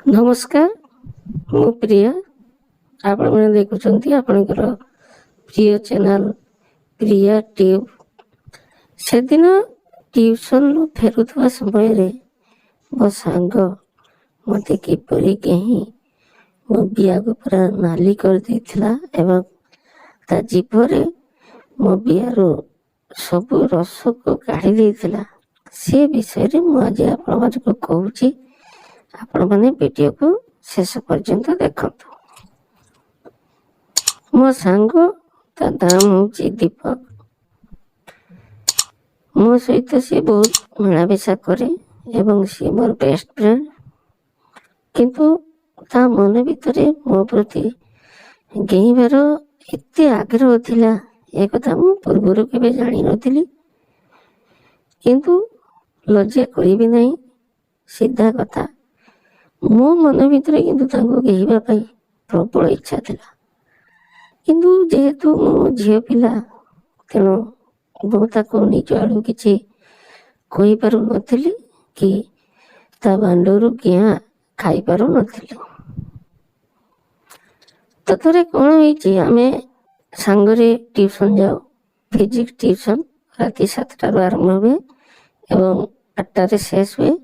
नमस्कार मु प्रिया आपण मैंने देखुं आपणकर प्रिय चैनल प्रिया ट्यूब से दिन ट्यूशन फेरुवा समय रे मो सांग मत किपरि कहीं मो बिया को पूरा नाली कर देथिला एवं ता जीभरे मो बियारो सब रस को काढ़ी देथिला। से विषय मु आज आपण को कहूची आपण माने वीडियो को शेष पर्यंत देखंतु। मो सांग ता नाम होची दीपक। मो सहित सी बहुत मिलामिशा करे एवं सी मोर बेस्ट फ्रेंड, किंतु ता मन भितरे मो प्रति गेईबार एते आग्रह थिला ए कथा मु पूर्वरु केबे जानि नथिली। किंतु लज्जा करिबि नहीं, सीधा कथा मो मन भितरे किंतु तांको गेहिबा पई प्रबल इच्छा थिला। किंतु जेहेतु मो झियो पिला तेणु मु ताको निज आड़ू किछि कहि पारु नथिली कि ता बांडरू किया खाई पारु नथिली। तथरे कौन होइछि आमे सांगरे ट्यूशन जाओ, फिजिक्स ट्यूशन राति 7टारू आरंभ हुए एवं 8टारे शेष हुए।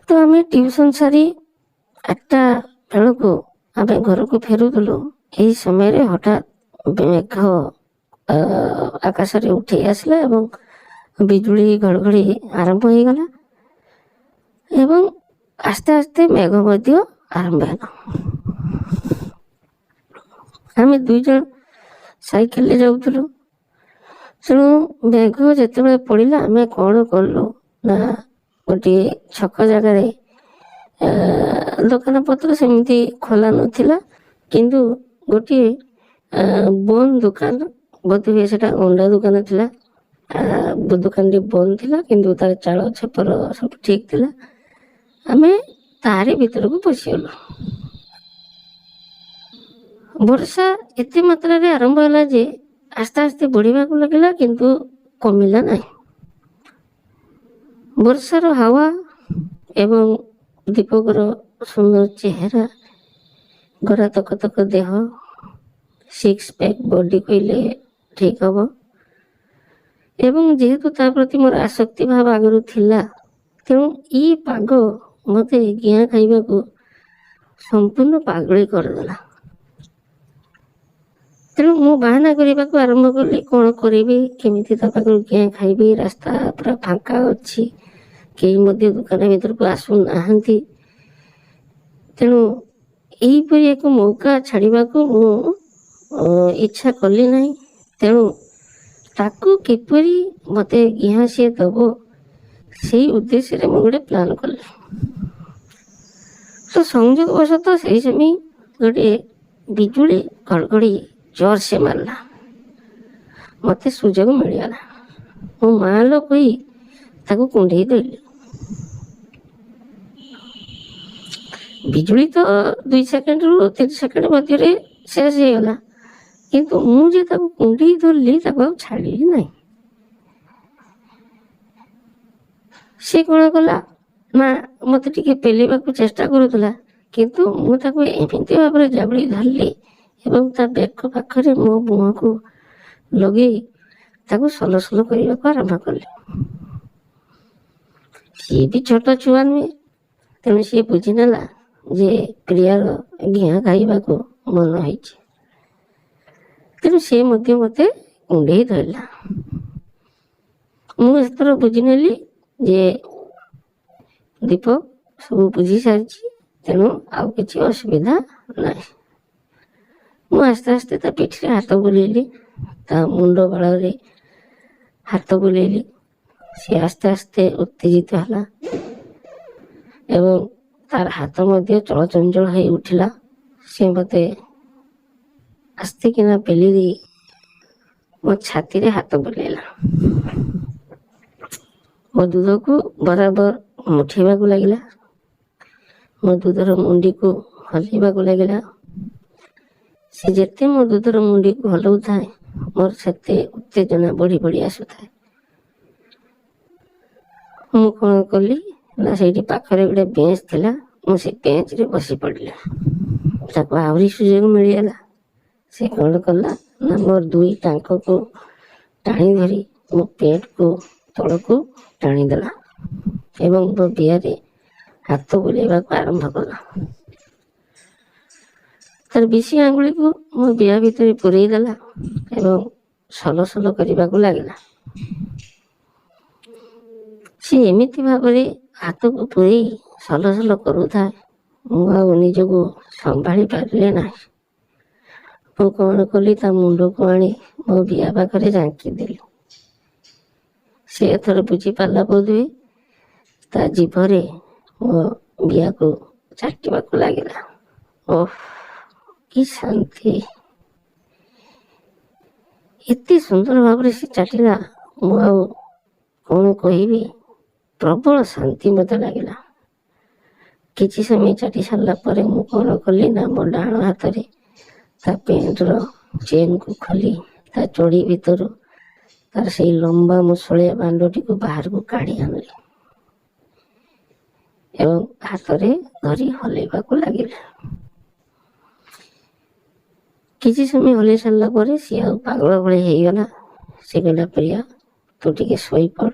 तो आमे ट्यूशन सारी 8टा बेलू आमे घर को फेरुलु। यही समय रे हठात मेघ आकाश रे उठे आसला एवं बिजुली घड़घड़ी आरंभ हो गला एवं आस्ते आस्ते मेघ मध्य आरंभ होला। आमे दुई जन साइकेल ले जाउथुलु। तेणु मेघ जेतेबेले पड़िला आमे कौन कलु ना गोटे छक जगार दुकान पत्र सेमती खोला नथिला, किंतु गोटे बंद दुकान बोध हुए सेटा अंडा दुकान थिला। दुकान टी बंद थिला किंतु तार चाल छपर सब ठीक थिला। आमे तारी भीतर को पशिगलु। वर्षा एते मात्रा रे आरंभ होला जे आस्ते आस्ते बढ़िबा को लगला किंतु कमिला नहीं। वर्षार हावा एवं दीपकर सुंदर चेहरा, गरा तक तक देह, सिक्स पैक बॉडी कहले ठीक हम। एवं जेहेतु ता प्रति मोर आसक्ति भाव आगु थिला तेणु ई पाग मते गिया खाइबा को संपूर्ण पागली करदेला। तेणु मु बाहाना करने को आरंभ कली कौन करी केमिति ता पाखु गिया खाइबी। रास्ता पूरा फांका अच्छी, कई मध्य दुकान भीतर को आसु नाहंती। तेणु यहीपरि एक मौका छाड़वा को मु इच्छा कली नहीं। तेणु ताकू किपरि मते गिया सी दब से उद्देश्य रे मु गोटे प्लान कली। तो संयोग वशत से समय गोटे बिजुली घड़घड़ी जोर से मारला, मते सुजोग मिलगला। मो मालो कही ताकू कुंडे देली। बिजुली तो 2 सेकेंड रु 3 सेकेंड मध्य शेष हो गला, किंतु मुझे ताकू कुंडे धरली ताकू छाड़ी नहीं। से कौन कला ना मत टिके पेलेबा को चेष्टा करुला, किंतु मु ताकू एमिति भाव जाबड़ी धरली एवं ता बेक पाखरे मो मुह को लगे ताकू सलो सलो करने को आरंभ कली। सी भी छोट छुआ नुहे, तेणु सी बुझी नेला जे प्रियार गिया खाइबा को मन होइछि। तेणु से मध्य मते कुंडे धरला। मु एथर बुझी नेली जे दीपक सब बुझी सारी, तेणु आउ किछि असुविधा नहीं। मु आस्ते आस्ते ता पिठी रे हाथ बुलेली, ता मुंड बाल रे हाथ बुलेली। से आस्ते आस्ते उत्तेजित होला एवं तार हाथ मध्य चलचंचल हो उठिला। से मते आस्ते किना पेली दी मो छाती रे हाथ बुलेला। मो दूध को बराबर मुठेबा को लगिला। मो दूधर मुंडी को हलैबा को लगिला। से जेते मो दूधर मुंडी को हलाउ थाए मोर सेते उत्तेजना बढ़ी बढ़ी आसु थाए। मु कौन कली ନା ସେଇଠି ପାଖରେ ଗୋଟେ ବେଞ୍ଚ ଥିଲା, ମୁଁ ସେ ବେଞ୍ଚରେ ବସି ପଡ଼ିଲି। ତାକୁ ଆହୁରି ସୁଯୋଗ ମିଳିଗଲା। ସେ କ'ଣ କଲା ନା ମୋର ଦୁଇ ଟାଙ୍କକୁ ଟାଣି ଧରି ମୋ ପେଟକୁ ତଳକୁ ଟାଣିଦେଲା ଏବଂ ମୋ ବିଆରେ ହାତ ବୁଲେଇବାକୁ ଆରମ୍ଭ କଲା। ତାର ବିଶି ଆଙ୍ଗୁଳିକୁ ମୋ ବିଆ ଭିତରେ ପୂରେଇ ଦେଲା ଏବଂ ସଲସଲ କରିବାକୁ ଲାଗିଲା। ସେ ଏମିତି ଭାବରେ ହାତକୁ ପୂରେଇ ସଲସଲ କରୁଥାଏ, ମୁଁ ଆଉ ନିଜକୁ ସମ୍ଭାଳି ପାରିଲି ନାହିଁ। ମୁଁ କ'ଣ କଲି, ତା ମୁଣ୍ଡକୁ ଆଣି ମୋ ବିଆ ପାଖରେ ଜାଙ୍କି ଦେଲି। ସେ ଏଥର ବୁଝିପାରିଲା ବୋଧହୁଏ। ତା ଜିଭରେ ମୋ ବିଆକୁ ଚାଟିବାକୁ ଲାଗିଲା। ଓଃ, କି ଶାନ୍ତି! ଏତେ ସୁନ୍ଦର ଭାବରେ ସେ ଚାଟିଲା, ମୁଁ ଆଉ କ'ଣ କହିବି। ପ୍ରବଳ ଶାନ୍ତି ମୋତେ ଲାଗିଲା। କିଛି ସମୟ ଚାଟି ସାରିଲା ପରେ ମୁଁ କ'ଣ କଲି ନା ମୋ ଡାହାଣ ହାତରେ ତା ପ୍ୟାଣ୍ଟର ଚେନ୍କୁ ଖୋଲି ତା ଚଡ଼ି ଭିତରୁ ତାର ସେଇ ଲମ୍ବା ମୁସଳିଆ ବାଣ୍ଡଟିକୁ ବାହାରକୁ କାଢ଼ି ଆଣିଲି ଏବଂ ହାତରେ ଧରି ହଲେଇବାକୁ ଲାଗିଲି। କିଛି ସମୟ ହଲେଇ ସାରିଲା ପରେ ସିଏ ଆଉ ପାଗଳ ଭଳି ହେଇଗଲା। ସେ କହିଲା, ପ୍ରିୟା, ତୁ ଟିକେ ଶୋଇପଡ଼,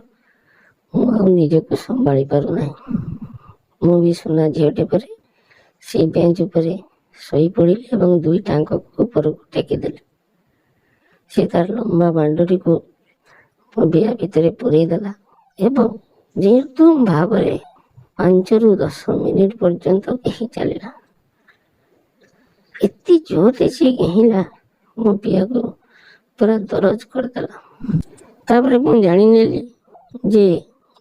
ମୁଁ ଆଉ ନିଜକୁ ସମ୍ଭାଳି ପାରୁନାହିଁ। ମୁଁ ବି ସୁନା ଝିଅଟେ ପରେ ସେଇ ବେଞ୍ଚ ଉପରେ ଶୋଇପଡ଼ିଲି ଏବଂ ଦୁଇ ଟାଙ୍କକୁ ଉପରକୁ ଟେକିଦେଲି। ସେ ତାର ଲମ୍ବା ବାଣ୍ଡଟିକୁ ମୋ ବିଆ ଭିତରେ ପୂରେଇ ଦେଲା ଏବଂ ନିର୍ଦ୍ଧୁମ ଭାବରେ 5ରୁ 10 ମିନିଟ୍ ପର୍ଯ୍ୟନ୍ତ ଘେହିଁ ଚାଲିଲା। ଏତେ ଜୋରରେ ସେ ଘେହିଲା, ମୋ ବିଆକୁ ପୁରା ଦରଜ କରିଦେଲା। ତାପରେ ମୁଁ ଜାଣିନେଲି ଯେ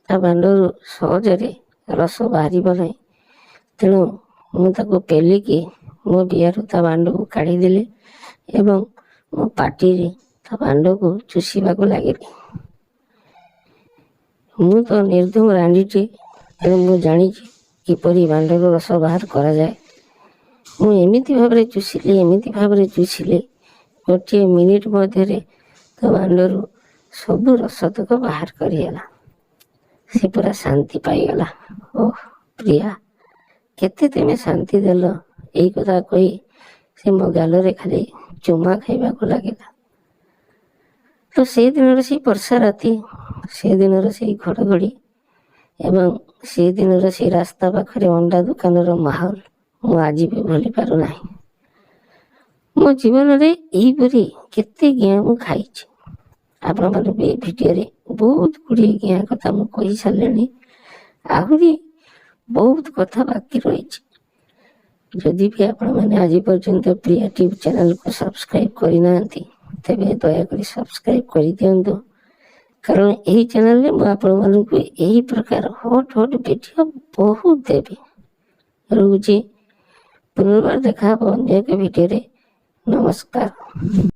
ତା ବାଣ୍ଡରୁ ସହଜରେ ରସ ବାହାରିବ ନାହିଁ। ତେଣୁ ମୁଁ ତାକୁ ପେଲିକି ମୋ ବିଆରୁ ତା ବାଣ୍ଡକୁ କାଢ଼ିଦେଲି ଏବଂ ମୋ ପାଟିରେ ତା ବାଣ୍ଡକୁ ଚୁଷିବାକୁ ଲାଗିଲି। ମୁଁ ତ ନିର୍ଦ୍ଧୁମ ରାଣ୍ଡିଟି, ତେଣୁ ମୁଁ ଜାଣିଛି କିପରି ବାଣ୍ଡରୁ ରସ ବାହାର କରାଯାଏ। ମୁଁ ଏମିତି ଭାବରେ ଚୁଷିଲି, ଗୋଟିଏ ମିନିଟ୍ ମଧ୍ୟରେ ତା ବାଣ୍ଡରୁ ସବୁ ରସତକ ବାହାର କରିହେଲା। ସେ ପୁରା ଶାନ୍ତି ପାଇଗଲା। ଓଃ ପ୍ରିୟା, କେତେ ତୁମେ ଶାନ୍ତି ଦେଲ। ଏଇ କଥା କହି ସେ ମୋ ଗାଲରେ ଖାଲି ଚୁମା ଖାଇବାକୁ ଲାଗିଲା। ତ ସେଇଦିନର ସେଇ ବର୍ଷା ରାତି, ସେଦିନର ସେଇ ଘଡ଼ଘଡ଼ି ଏବଂ ସେଦିନର ସେଇ ରାସ୍ତା ପାଖରେ ଅଣ୍ଡା ଦୋକାନର ମାହୋଲ ମୁଁ ଆଜି ବି ଭୁଲି ପାରୁନାହିଁ। ମୋ ଜୀବନରେ ଏହିପରି କେତେ ଗିଆଁ ମୁଁ ଖାଇଛି। ଆପଣମାନଙ୍କୁ ଏ ଭିଡ଼ିଓରେ ବହୁତ ଗୁଡ଼ିଏ ଗିଆଁ କଥା ମୁଁ କହିସାରିଲିଣି। ଆହୁରି ବହୁତ କଥା ବାକି ରହିଛି। ଯଦି ବି ଆପଣମାନେ ଆଜି ପର୍ଯ୍ୟନ୍ତ ପ୍ରିୟା ଟ୍ୟୁବ୍ ଚ୍ୟାନେଲକୁ ସବସ୍କ୍ରାଇବ୍ କରିନାହାନ୍ତି, ତେବେ ଦୟାକରି ସବସ୍କ୍ରାଇବ୍ କରିଦିଅନ୍ତୁ। କାରଣ ଏହି ଚ୍ୟାନେଲରେ ମୁଁ ଆପଣମାନଙ୍କୁ ଏହି ପ୍ରକାର ହଟ୍ ଭିଡ଼ିଓ ବହୁତ ଦେବି। ରହୁଛି, ପୁନର୍ବାର ଦେଖା ହେବ ଅନ୍ୟ ଏକ ଭିଡ଼ିଓରେ। ନମସ୍କାର।